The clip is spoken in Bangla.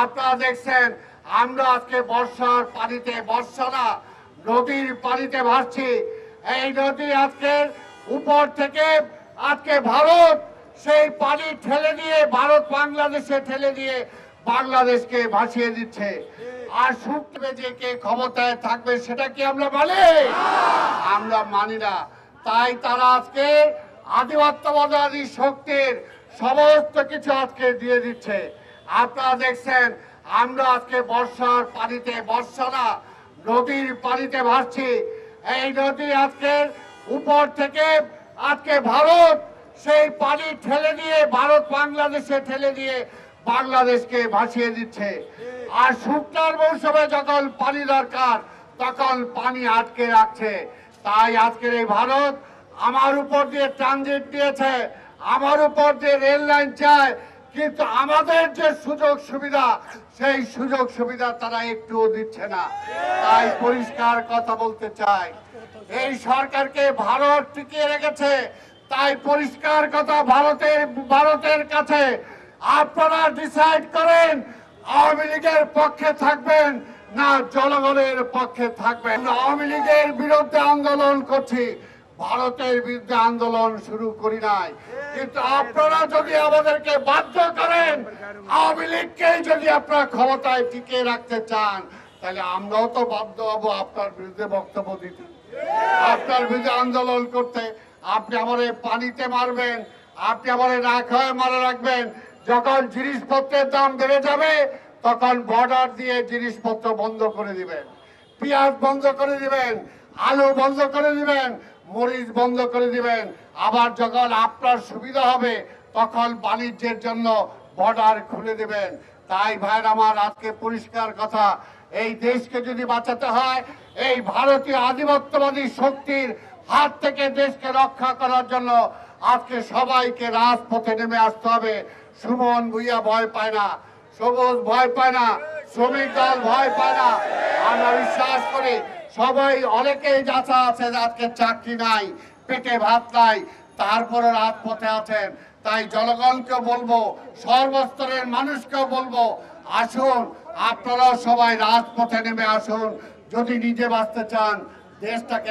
আপনারা দেখছেন আমরা আজকে বর্ষার পানিতে, বর্ষা না নদীর পানিতে ভাসছি। এই নদী আজকে উপর থেকে আজকে ভারত সেই পানি ঠেলে দিয়ে, ভারত বাংলাদেশে ঠেলে দিয়ে বাংলাদেশকে ভাসিয়ে দিচ্ছে। আর শুনবে যে কে ক্ষমতায় থাকবে সেটা কি আমরা মানি? আমরা মানি না। তাই তারা আজকে আধিপত্যবাদী শক্তির সমস্ত কিছু আজকে দিয়ে দিচ্ছে। আপনারা দেখছেন আমরা আজকে বর্ষার পানিতে, বর্ষা না নদীর পানিতে ভাসছি। এই নদী আজকে উপর থেকে আজকে ভারত সেই পানি ঠেলে দিয়ে, ভারত বাংলাদেশে ঠেলে দিয়ে বাংলাদেশকে ভাসিয়ে দিচ্ছে। আর শুকনার মৌসুমে যখন পানি দরকার তখন পানি আটকে রাখছে। তাই আজকের এই ভারত আমার উপর দিয়ে ট্রানজিট দিয়েছে, আমার উপর দিয়ে রেল লাইন চায়, কিন্তু আমাদের যে সুযোগ সুবিধা সেই সুযোগ সুবিধা তারা একটুও দিচ্ছে না। তাই পরিষ্কার কথা বলতে চাই, এই সরকারকে ভারত টিকিয়ে রেখেছে। তাই পরিষ্কার কথা ভারতের কাছে আপনারা ডিসাইড করেন আওয়ামী লীগের পক্ষে থাকবেন না জনগণের পক্ষে থাকবেন। আমরা আওয়ামী লীগের বিরুদ্ধে আন্দোলন করছি, ভারতের বিরুদ্ধে আন্দোলন শুরু করি নাই। কিন্তু আপনারা যদি আমাদেরকে বাধ্য করেন, আওয়ামী লীগকে যদি আপনারা ক্ষমতায় টিকিয়ে রাখতে চান, তাহলে আমরাও তো বাধ্য হব আপনার বিরুদ্ধে বক্তব্য দিতে, আপনার বিরুদ্ধে আন্দোলন করতে। আপনি আমার পানিতে মারবেন, আপনি আমার না খাওয়ায় মারা রাখবেন। যখন জিনিসপত্রের দাম বেড়ে যাবে তখন বর্ডার দিয়ে জিনিসপত্র বন্ধ করে দিবেন, পেঁয়াজ বন্ধ করে দিবেন, আলু বন্ধ করে দিবেন, মরিচ বন্ধ করে দিবেন। আবার যখন আপনার সুবিধা হবে তখন বাণিজ্যের জন্য বর্ডার খুলে দিবেন। তাই ভাইয়ের আমার, আজকে পরিষ্কার কথা, এই দেশকে যদি বাঁচাতে হয়, এই ভারতীয় আধিপত্যবাদী শক্তির হাত থেকে দেশকে রক্ষা করার জন্য আজকে সবাইকে রাজপথে নেমে আসতে হবে। সুমন ভুইয়া ভয় পায় না, সবুজ ভয় পায় না, শ্রমিক দল ভয় পায় না। আমরা বিশ্বাস করি সবাই, অনেকেই যাচা আছে আজকে চাকরি নাই, পেটে ভাত নাই, তারপরে রাজপথে আছেন। তাই জনগণকে বলবো, সর্বস্তরের মানুষকেও বলবো, আসুন আপনারাও সবাই রাজপথে নেমে আসুন। যদি নিজে বাঁচতে চান, দেশটাকে